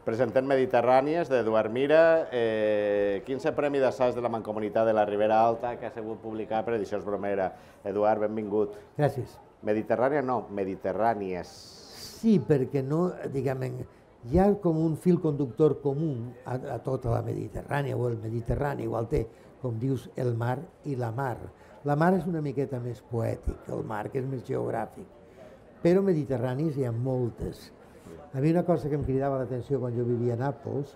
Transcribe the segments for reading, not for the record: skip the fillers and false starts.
Presentem Mediterrànies d'Eduard Mira, 15 Premi d'Assaig de la Mancomunitat de la Ribera Alta que ha sigut publicat per Edicions Bromera. Eduard, benvingut. Gràcies. Mediterrània no, Mediterrànies. Sí, perquè no, diguem, hi ha com un fil conductor comú a tota la Mediterrània, o el Mediterrani, igual té, com dius, el mar i la mar. La mar és una miqueta més poètic, el mar, que és més geogràfic, però mediterranis hi ha moltes. A mi una cosa que em cridava l'atenció quan jo vivia a Nàpols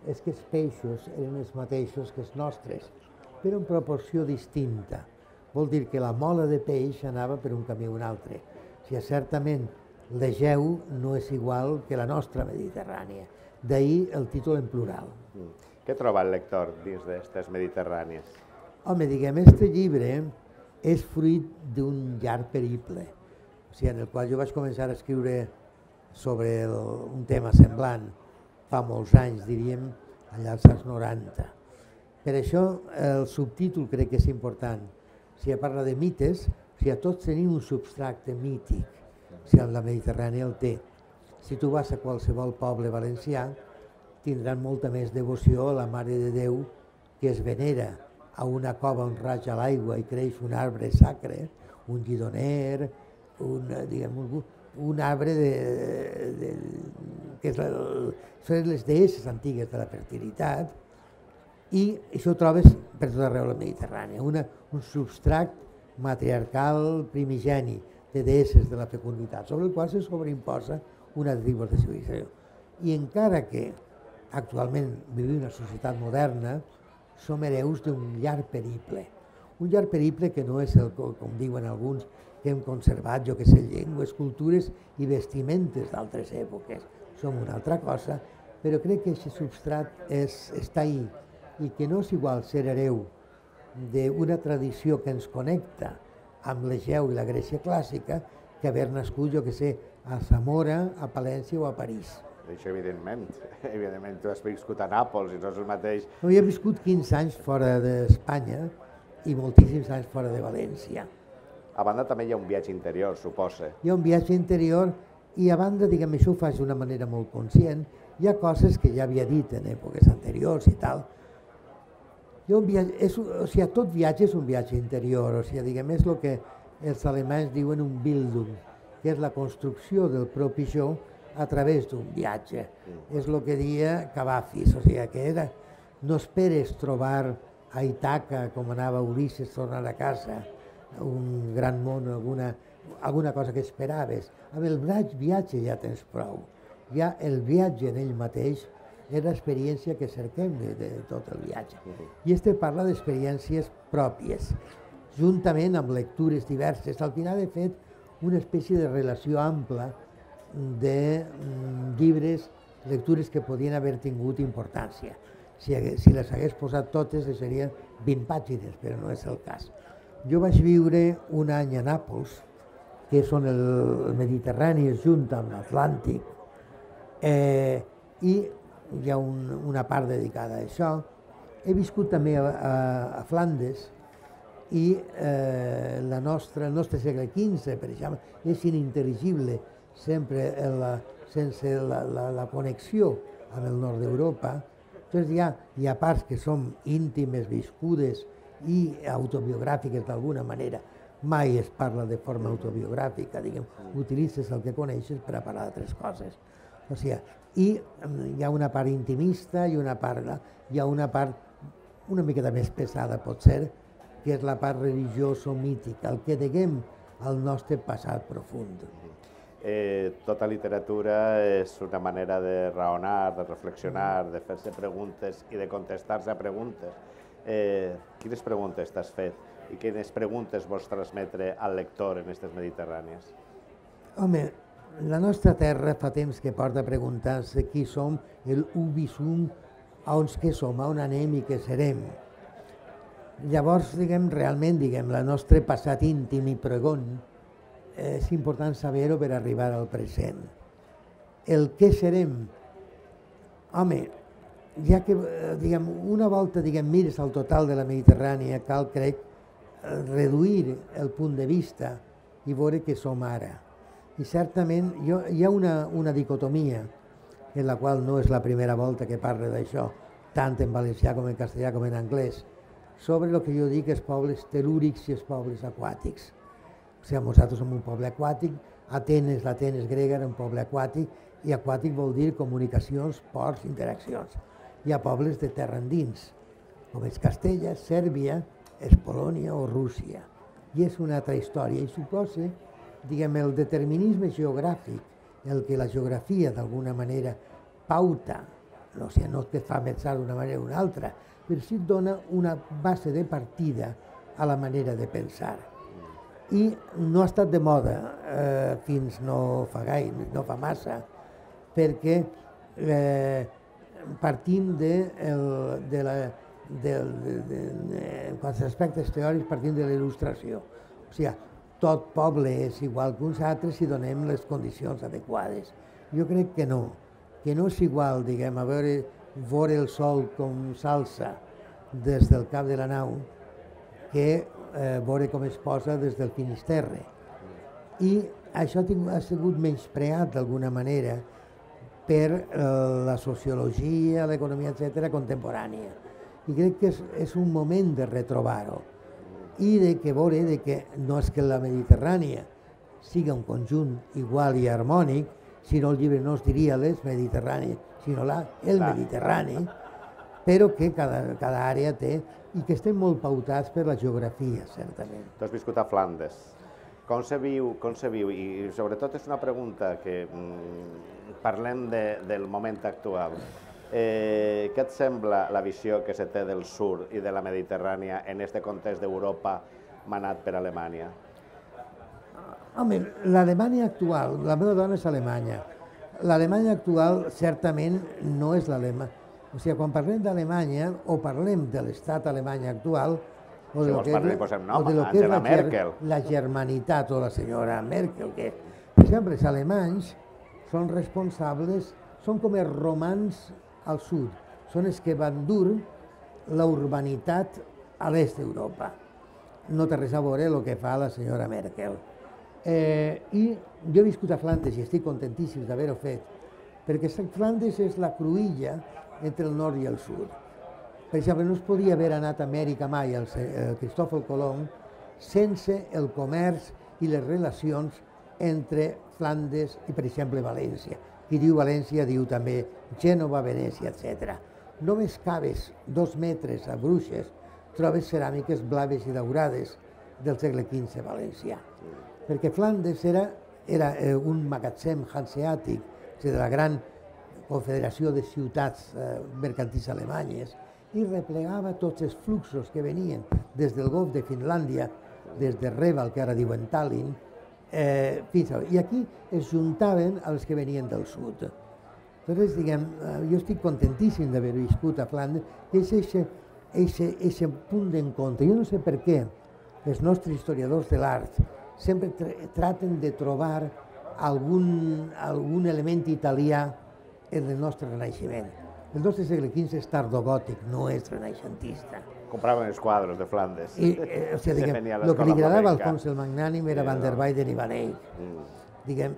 és que els peixos eren els mateixos que els nostres, però en proporció distinta. Vol dir que la mola de peix anava per un camí o un altre. O sigui, certament l'Egeu no és igual que la nostra Mediterrània. D'ahir el títol en plural. Què troba el lector dins d'aquestes Mediterrànies? Home, diguem, este llibre és fruit d'un llarg periple, o sigui, en el qual jo vaig començar a escriure sobre un tema semblant fa molts anys, diríem, allà als anys 90. Per això el subtítol crec que és important. O sigui, parla de mites, o sigui, tots tenim un substracte mític, o sigui, la Mediterrània el té. Si tu vas a qualsevol poble valencià, tindran molta més devoció a la Mare de Déu que es venera a una cova on raja l'aigua i creix un arbre sacre, un llidoner, un arbre que són les deesses antigues de la fertilitat, i això ho trobes per tot arreu de la Mediterrània, un substrat matriarcal primigeni de deesses de la fecunditat, sobre el qual se sobreimposa una tipus de civilització. I encara que actualment vivim en una societat moderna, som hereus d'un llarg periple. Un llarg periple que no és el, com diuen alguns, que hem conservat, jo que sé, llengües, cultures i vestimentes d'altres èpoques. Som una altra cosa, però crec que aquest substrat està ahí i que no és igual ser hereu d'una tradició que ens connecta amb l'Egeu i la Grècia clàssica que haver nascut, jo que sé, a Zamora, a Palència o a París. Això evidentment, tu has viscut a Nàpols i no és el mateix. Jo he viscut 15 anys fora d'Espanya i moltíssims anys fora de València. A banda també hi ha un viatge interior, suposa. Hi ha un viatge interior i a banda, diguem, això ho faig d'una manera molt conscient. Hi ha coses que ja havia dit en èpoques anteriors i tal. Tot viatge és un viatge interior, o sigui, diguem, és el que els alemanys diuen un Bildung, que és la construcció del propi jo a través d'un viatge. És el que deia Cavafis, o sigui, que era no esperes trobar a Ítaca com anava Ulisses tornant a casa, un gran món, alguna cosa que esperaves. Amb el viatge ja tens prou. Ja el viatge en ell mateix és l'experiència que cerquem de tot el viatge. I parla d'experiències pròpies, juntament amb lectures diverses. Al final he fet una espècie de relació ampla de llibres, lectures que podien haver tingut importància. Si les hagués posat totes, serien 20 pàgines, però no és el cas. Jo vaig viure un any a Nàpols, que és on el Mediterrani es junta amb l'Atlàntic, i hi ha una part dedicada a això. He viscut també a Flandes i el nostre segle XV, per exemple, és inintel·ligible sempre sense la connexió amb el nord d'Europa. Entonces hi ha parts que són íntimes, viscudes i autobiogràfiques d'alguna manera. Mai es parla de forma autobiogràfica, diguem, utilitzes el que coneixes per a parlar d'altres coses. O sigui, i hi ha una part intimista i hi ha una part una miqueta més pesada, potser, que és la part religioso-mítica, el que deguem al nostre passat profund. Tota literatura és una manera de raonar, de reflexionar, de fer-se preguntes i de contestar-se a preguntes. Quines preguntes t'has fet i quines preguntes vols transmetre al lector en aquestes Mediterrànies? Home, la nostra terra fa temps que porta a preguntar-se qui som, el ubi sum, on què som, on anem i què serem. Llavors, realment, el nostre passat íntim i pregon és important saber-ho per arribar al present. El què serem? Home, ja que una volta mires al total de la Mediterrània, cal, crec, reduir el punt de vista i veure què som ara. I certament hi ha una dicotomia en la qual no és la primera volta que parla d'això, tant en valencià com en castellà com en anglès, sobre el que jo dic els pobles telúrics i els pobles aquàtics. O sigui, nosaltres som un poble aquàtic, Atenes, l'Atenes grega era un poble aquàtic, i aquàtic vol dir comunicacions, ports, interaccions. Hi ha pobles de terra endins, com és Castella, Sèrbia, és Polònia o Rússia. I és una altra història, i suposa, diguem, el determinisme geogràfic, el que la geografia d'alguna manera pauta, no sé, no et fa pensar d'una manera o una altra, però sí et dona una base de partida a la manera de pensar. I no ha estat de moda fins no fa gaire, no fa massa, perquè partim en quants aspectes teòrics, partim de la il·lustració. O sigui, tot poble és igual que uns altres si donem les condicions adequades. Jo crec que no és igual, diguem, a veure el sol com s'alça des del cap de la nau que veure com es posa des del Finisterre. I això ha sigut menyspreat d'alguna manera per la sociologia, l'economia, etc., contemporània. I crec que és un moment de retrobar-ho i de veure que no és que la Mediterrània sigui un conjunt igual i harmònic, si no el llibre no es diria les Mediterrànies, sinó el Mediterrani, però que cada àrea té i que estem molt pautats per la geografia, certament. Tu has viscut a Flandes. Com se viu? I sobretot és una pregunta que parlem del moment actual. Què et sembla la visió que se té del sud i de la Mediterrània en aquest context d'Europa manat per Alemanya? Home, l'Alemanya actual, la meva dona és alemanya. L'Alemanya actual certament no és l'Alemanya. O sigui, quan parlem d'Alemanya o parlem de l'estat alemany actual, o de lo que és la germanitat o la senyora Merkel, que, per exemple, els alemanys són responsables, són com els romans al sud, són els que van dur la urbanitat a l'est d'Europa. No té res a veure el que fa la senyora Merkel. I jo he viscut a Flandes i estic contentíssim d'haver-ho fet, perquè Flandes és la cruïlla entre el nord i el sud. Per exemple, no es podia haver anat a Amèrica mai el Cristòfol Colom sense el comerç i les relacions entre Flandes i, per exemple, València. Qui diu València diu també Gènova, Venècia, etc. Només caves 2 metres a Bruixes, trobes ceràmiques blaves i daurades del segle XV valencià. Perquè Flandes era un magatzem hanseàtic, de la gran confederació de ciutats mercantils alemanyes, i replegava tots els fluxos que venien des del Golf de Finlàndia, des de Reval, que ara diuen Tallinn, i aquí es juntaven els que venien del sud. Llavors, diguem, jo estic contentíssim d'haver viscut a Flandes, que és aquest punt d'encontre. Jo no sé per què els nostres historiadors de l'art sempre traten de trobar algun element italià en el nostre Renaixement. El nostre segle XV és tardogòtic, no és renaixentista. Compraven els quadres de Flandes. El que li agradava a Alfons el Magnànim era Van der Weyden i Van Eyck.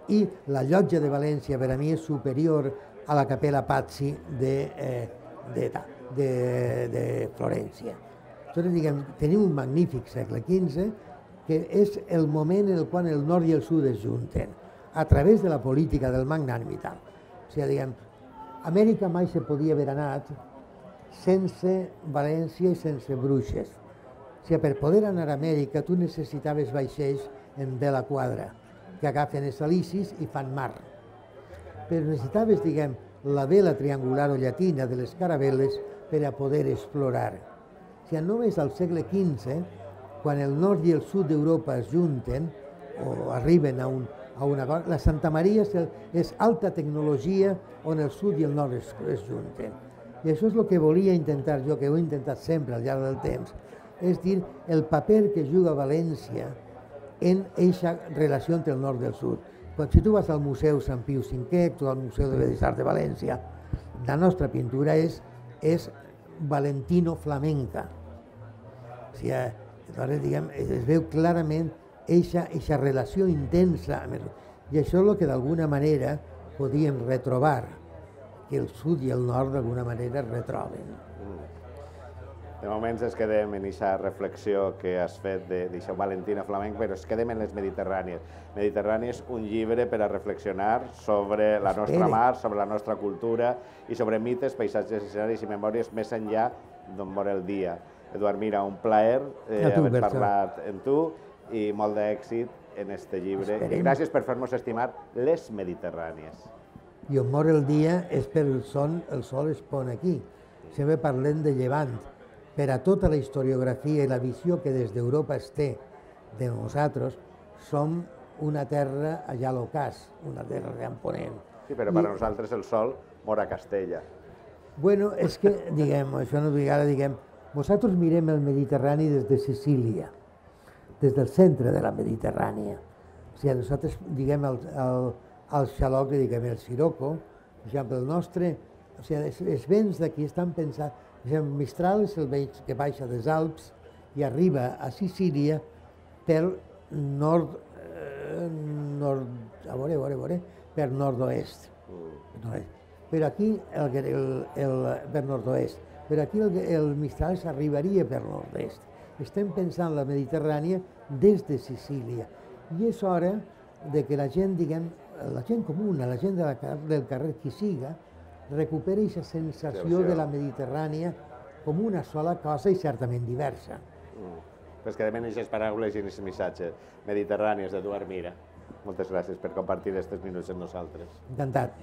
I la llotja de València per a mi és superior a la Capella Pazzi de Florència. Tenim un magnífic segle XV que és el moment en el qual el nord i el sud es junten a través de la política del Magnànim i tal. O sigui, Amèrica mai se podia haver anat sense València i sense Bruixes. O sigui, per poder anar a Amèrica tu necessitaves vaixells en vela quadra, que agafen els alicis i fan mar. Però necessitaves, la vela triangular o llatina de les caravel·les per a poder explorar. O sigui, només al segle XV, quan el nord i el sud d'Europa es junten o arriben a una cosa, la Santa Maria és alta tecnologia on el sud i el nord es junten. I això és el que volia intentar jo, que ho he intentat sempre al llarg del temps, és dir, el paper que juga València en aquesta relació entre el nord i el sud. Si tu vas al Museu Sant Piu V o al Museu de Belles Arts de València, la nostra pintura és valentino flamenca. O sigui, es veu clarament aquesta relació intensa, i això és el que d'alguna manera podíem retrobar. que el sud i el nord d'alguna manera es retroben. De moment ens quedem en aquesta reflexió que has fet d'això Valentina Flamenc, però ens quedem en les Mediterrànies. Mediterrànies, un llibre per a reflexionar sobre la nostra mar, sobre la nostra cultura i sobre mites, paisatges, escenaris i memòries més enllà d'on mor el dia. Eduard Mira, un plaer haver parlat amb tu i molt d'èxit en aquest llibre. I gràcies per fer-nos estimar les Mediterrànies. I on mor el dia és per el sol es pon aquí. Sempre parlem de llevant. Per a tota la historiografia i la visió que des d'Europa es té de nosaltres, som una terra allà a l'ocàs, una terra de Ponent. Sí, però per a nosaltres el sol mor a Castella. Bueno, és que, diguem, això no ara diguem, nosaltres mirem el Mediterrani des de Sicília, des del centre de la Mediterrània. O sigui, nosaltres, diguem, al xaloc li diguem el Sirocco, per exemple, el nostre, o sigui, els vents d'aquí estan pensats. Mistral és el vent que baixa dels Alps i arriba a Sicília per per nord-oest. Però aquí, per nord-oest. Però aquí el Mistral s'arribaria per nord-est. Estem pensant la Mediterrània des de Sicília. I és hora de que la gent, diguem, la gent comuna, la gent del carrer qui siga, recupera aquesta sensació de la Mediterrània com una sola cosa i certament diversa. Pues quedem en aquestes paraules i en aquest missatge. Mediterrànies d'Eduard Mira. Moltes gràcies per compartir aquests minuts amb nosaltres. Encantat.